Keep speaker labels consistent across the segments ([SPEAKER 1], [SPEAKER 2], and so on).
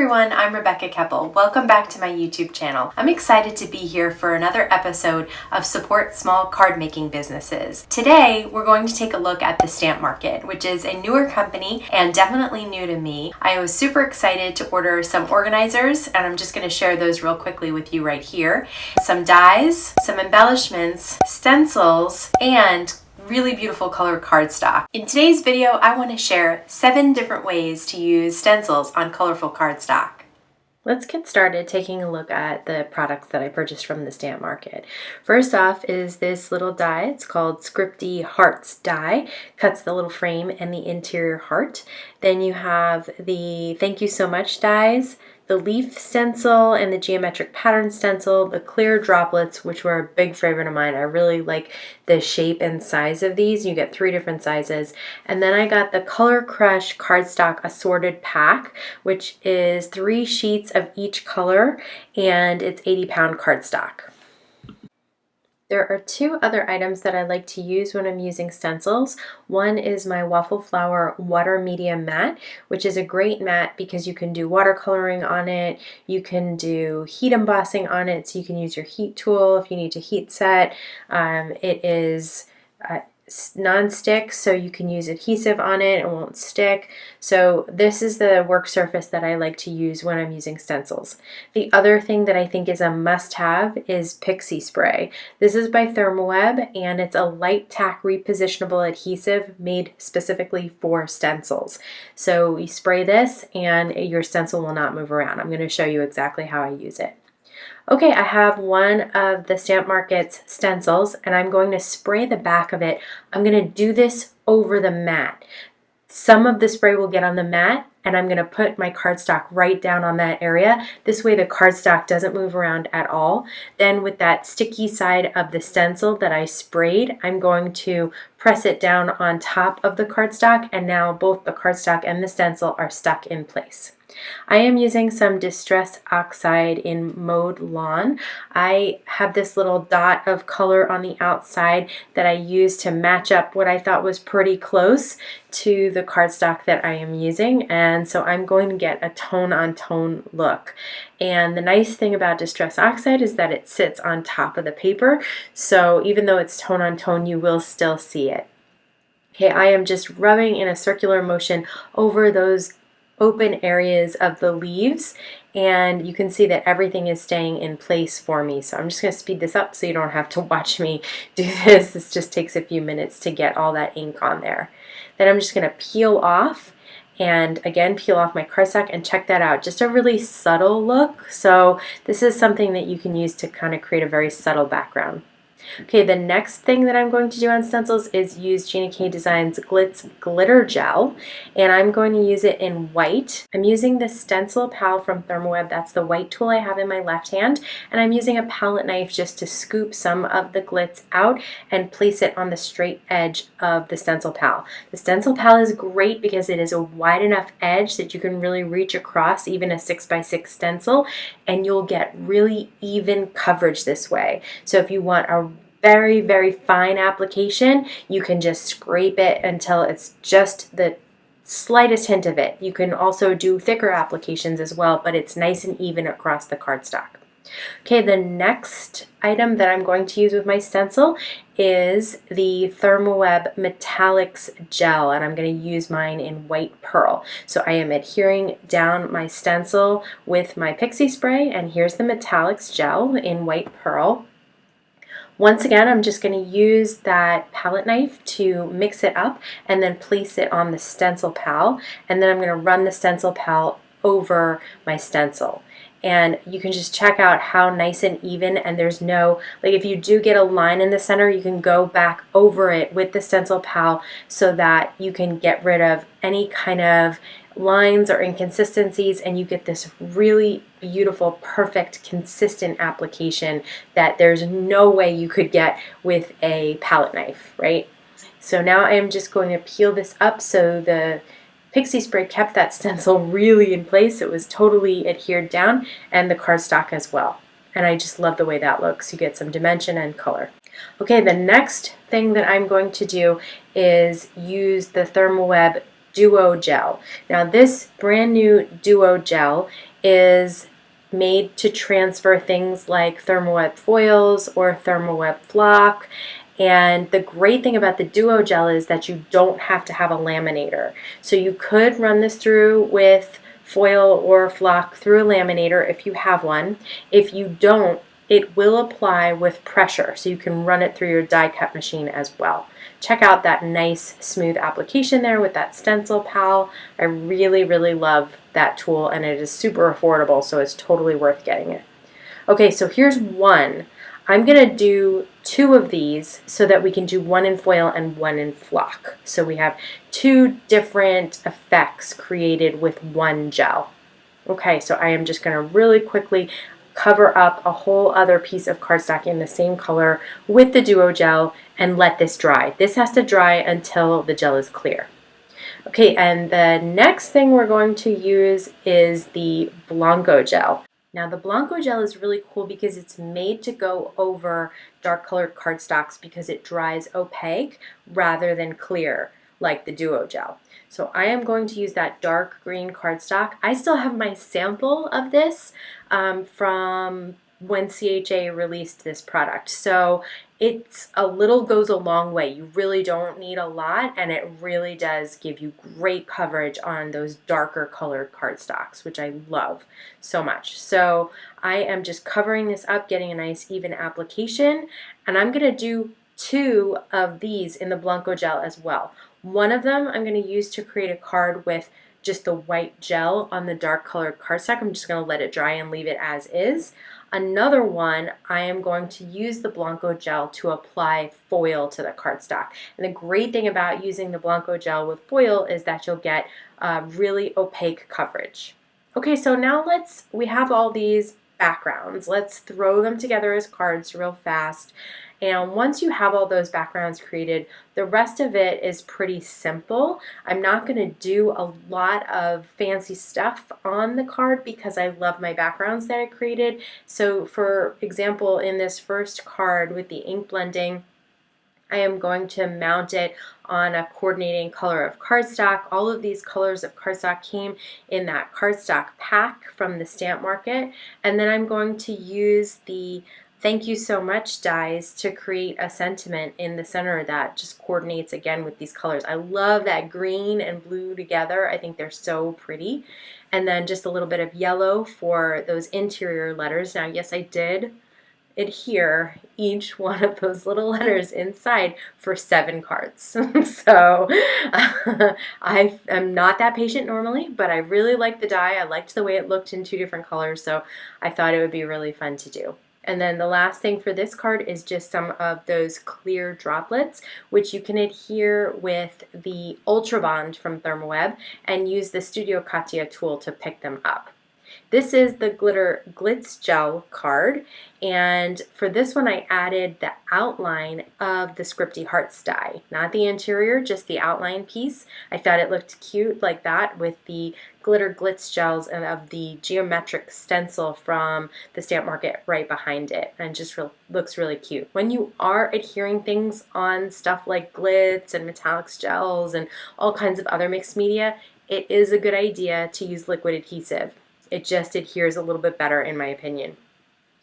[SPEAKER 1] everyone, I'm Rebecca Keppel. Welcome back to my YouTube channel. I'm excited to be here for another episode of Support Small Card Making Businesses. Today, we're going to take a look at the Stamp Market, which is a newer company and definitely new to me. I was super excited to order some organizers, and I'm just going to share those real quickly with you right here. Some dies, some embellishments, stencils, and really beautiful colored cardstock. In today's video, I want to share 7 different ways to use stencils on colorful cardstock. Let's get started taking a look at the products that I purchased from the Stamp Market. First off is this little die. It's called Scripty Hearts Die. Cuts the little frame and the interior heart. Then you have the Thank You So Much dies, the leaf stencil and the geometric pattern stencil, the clear droplets, which were a big favorite of mine. I really like the shape and size of these. You get 3 different sizes. And then I got the Color Crush cardstock assorted pack, which is 3 sheets of each color, and it's 80-pound cardstock. There are 2 other items that I like to use when I'm using stencils. One is my Waffle Flower Water Medium Mat, which is a great mat because you can do watercoloring on it, you can do heat embossing on it, so you can use your heat tool if you need to heat set. It is non-stick, so you can use adhesive on it, it won't stick. So this is the work surface that I like to use when I'm using stencils. The other thing that I think is a must-have is Pixie spray. This is by Therm, and it's a light tack repositionable adhesive made specifically for stencils. So you spray this and your stencil will not move around. I'm going to show you exactly how I use it. Okay, I have one of the Stamp Market's stencils, and I'm going to spray the back of it. I'm going to do this over the mat. Some of the spray will get on the mat, and I'm going to put my cardstock right down on that area. This way the cardstock doesn't move around at all. Then with that sticky side of the stencil that I sprayed, I'm going to press it down on top of the cardstock, and now both the cardstock and the stencil are stuck in place. I am using some Distress Oxide in Maude Lawn. I have this little dot of color on the outside that I used to match up what I thought was pretty close to the cardstock that I am using, and so I'm going to get a tone-on-tone look. And the nice thing about Distress Oxide is that it sits on top of the paper, so even though it's tone-on-tone, you will still see it. Okay, I am just rubbing in a circular motion over those open areas of the leaves, and you can see that everything is staying in place for me. So I'm just going to speed this up so you don't have to watch me do this. This just takes a few minutes to get all that ink on there. Then I'm just going to peel off, and again peel off my cardstock, and check that out. Just a really subtle look. So this is something that you can use to kind of create a very subtle background. Okay, the next thing that I'm going to do on stencils is use Gina K Designs Glitz Glitter Gel, and I'm going to use it in white. I'm using the Stencil Pal from Therm. That's the white tool I have in my left hand, and I'm using a palette knife just to scoop some of the glitz out and place it on the straight edge of the Stencil Pal. The Stencil Pal is great because it is a wide enough edge that you can really reach across even a 6x6 stencil, and you'll get really even coverage this way. So if you want a very, very fine application, you can just scrape it until it's just the slightest hint of it. You can also do thicker applications as well, but it's nice and even across the cardstock. Okay, the next item that I'm going to use with my stencil is the Therm Metallics Gel, and I'm going to use mine in white pearl. So I am adhering down my stencil with my Pixie spray, and here's the Metallics Gel in white pearl. Once again, I'm just going to use that palette knife to mix it up and then place it on the Stencil Pal, and then I'm going to run the Stencil Pal over my stencil. And you can just check out how nice and even, and there's no, like if you do get a line in the center, you can go back over it with the Stencil Pal so that you can get rid of any kind of lines or inconsistencies, and you get this really beautiful, perfect, consistent application that there's no way you could get with a palette knife, right? So now I am just going to peel this up so the Pixie spray kept that stencil really in place. It was totally adhered down, and the cardstock as well. And I just love the way that looks. You get some dimension and color. Okay, the next thing that I'm going to do is use the Therm Duo Gel. Now this brand new Duo Gel is made to transfer things like thermoweb foils or thermoweb flock. And the great thing about the Duo Gel is that you don't have to have a laminator. So you could run this through with foil or flock through a laminator if you have one. If you don't, it will apply with pressure, so you can run it through your die cut machine as well. Check out that nice smooth application there with that stencil pal. I really, really love that tool, and it is super affordable, so it's totally worth getting it. Okay, so here's one. I'm going to do 2 of these so that we can do one in foil and one in flock. So we have 2 different effects created with one gel. Okay, so I am just going to really quickly cover up a whole other piece of cardstock in the same color with the Duo Gel and let this dry. This has to dry until the gel is clear. Okay, and the next thing we're going to use is the Blanco Gel. Now the Blanco Gel is really cool because it's made to go over dark colored cardstocks because it dries opaque rather than clear like the Duo Gel. So I am going to use that dark green cardstock. I still have my sample of this from when CHA released this product. So it's a little goes a long way. You really don't need a lot, and it really does give you great coverage on those darker colored cardstocks, which I love so much. So I am just covering this up, getting a nice even application, and I'm going to do 2 of these in the Blanco Gel as well. One of them I'm going to use to create a card with just the white gel on the dark colored cardstock. I'm just going to let it dry and leave it as is. Another one, I am going to use the Blanco Gel to apply foil to the cardstock. And the great thing about using the Blanco Gel with foil is that you'll get really opaque coverage. Okay, so now we have all these backgrounds. Let's throw them together as cards real fast. And once you have all those backgrounds created, the rest of it is pretty simple. I'm not going to do a lot of fancy stuff on the card because I love my backgrounds that I created. So for example, in this first card with the ink blending, I am going to mount it on a coordinating color of cardstock. All of these colors of cardstock came in that cardstock pack from the stamp market. And then I'm going to use the Thank You So Much dies to create a sentiment in the center that just coordinates again with these colors. I love that green and blue together. I think they're so pretty. And then just a little bit of yellow for those interior letters. Now, yes, I did adhere each one of those little letters inside for 7 cards. So I am not that patient normally, but I really liked the die. I liked the way it looked in 2 different colors, so I thought it would be really fun to do. And then the last thing for this card is just some of those clear droplets, which you can adhere with the Ultra Bond from Thermoweb and use the Studio Katia tool to pick them up. This is the Glitter Glitz Gel card, and for this one I added the outline of the Scripty Hearts Die. Not the interior, just the outline piece. I thought it looked cute like that with the Glitter Glitz Gels and of the geometric stencil from the stamp market right behind it, and just looks really cute. When you are adhering things on stuff like glitz and metallics gels and all kinds of other mixed media, it is a good idea to use liquid adhesive. It just adheres a little bit better in my opinion.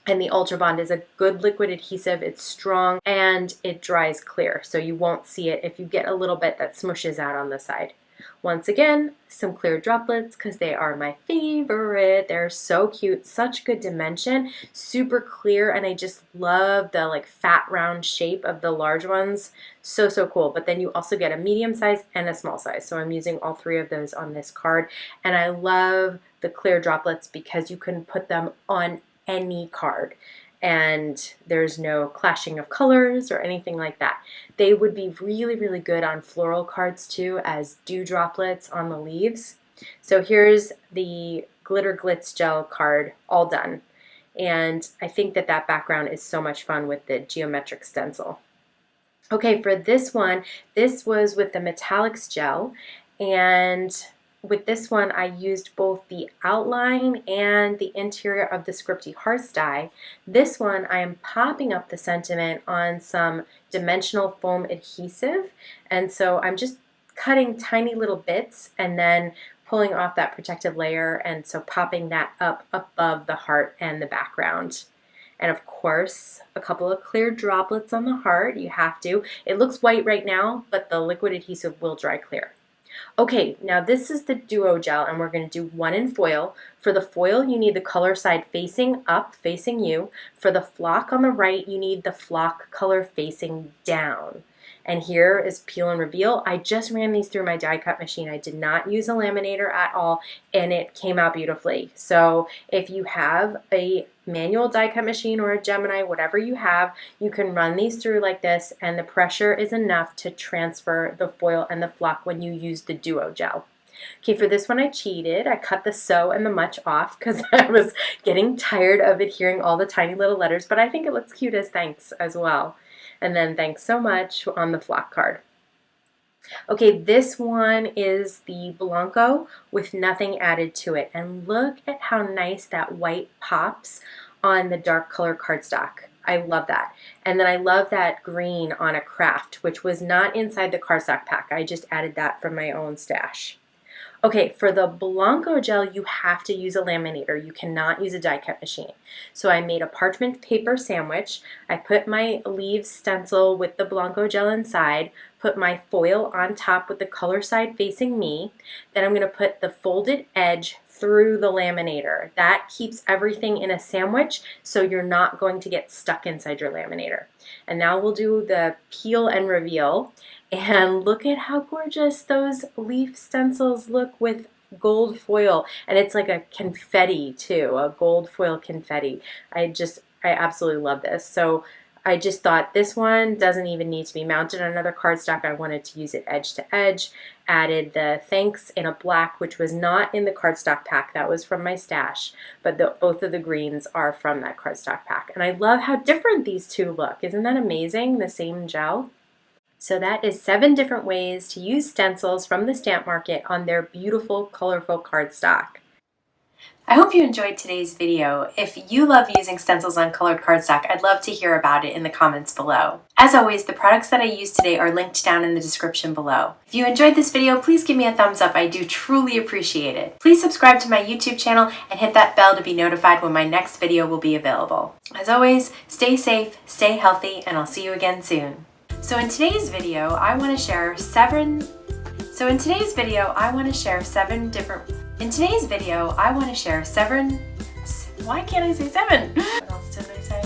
[SPEAKER 1] And the Ultra Bond is a good liquid adhesive. It's strong and it dries clear, so you won't see it if you get a little bit that smushes out on the side. Once again, some clear droplets because they are my favorite. They're so cute, such good dimension, super clear, and I just love the like fat round shape of the large ones. So cool. But then you also get a medium size and a small size. So I'm using all 3 of those on this card, and I love the clear droplets because you can put them on any card and there's no clashing of colors or anything like that. They would be really, really good on floral cards too as dew droplets on the leaves. So here's the Glitter Glitz Gel card all done. And I think that that background is so much fun with the geometric stencil. Okay, for this one, this was with the metallics gel, and with this one, I used both the outline and the interior of the Scripty Hearts Die. This one, I am popping up the sentiment on some dimensional foam adhesive, and so I'm just cutting tiny little bits and then pulling off that protective layer, and so popping that up above the heart and the background. And of course, a couple of clear droplets on the heart. You have to. It looks white right now, but the liquid adhesive will dry clear. Okay, now this is the duo gel, and we're going to do one in foil. For the foil, you need the color side facing up, facing you. For the flock on the right, you need the flock color facing down. And here is peel and reveal. I just ran these through my die cut machine. I did not use a laminator at all, and it came out beautifully. So if you have a manual die cut machine or a Gemini, whatever you have, you can run these through like this, and the pressure is enough to transfer the foil and the flock when you use the duo gel. Okay, for this one I cheated. I cut the so and the much off because I was getting tired of adhering all the tiny little letters, but I think it looks cute as thanks as well. And then thanks so much on the flock card. Okay, this one is the Blanco with nothing added to it. And look at how nice that white pops on the dark color cardstock. I love that. And then I love that green on a Kraft, which was not inside the cardstock pack. I just added that from my own stash. Okay, for the Blanco gel, you have to use a laminator. You cannot use a die cut machine. So I made a parchment paper sandwich. I put my leaves stencil with the Blanco gel inside, put my foil on top with the color side facing me. Then I'm going to put the folded edge through the laminator. That keeps everything in a sandwich, so you're not going to get stuck inside your laminator. And now we'll do the peel and reveal. And look at how gorgeous those leaf stencils look with gold foil. And it's like a confetti too, a gold foil confetti. I absolutely love this. So I just thought this one doesn't even need to be mounted on another cardstock. I wanted to use it edge to edge. Added the thanks in a black, which was not in the cardstock pack. That was from my stash. But both of the greens are from that cardstock pack. And I love how different these two look. Isn't that amazing? The same gel. So that is 7 different ways to use stencils from the stamp market on their beautiful, colorful cardstock. I hope you enjoyed today's video. If you love using stencils on colored cardstock, I'd love to hear about it in the comments below. As always, the products that I used today are linked down in the description below. If you enjoyed this video, please give me a thumbs up. I do truly appreciate it. Please subscribe to my YouTube channel and hit that bell to be notified when my next video will be available. As always, stay safe, stay healthy, and I'll see you again soon. So in today's video, I want to share seven Why can't I say 7? What else did I say?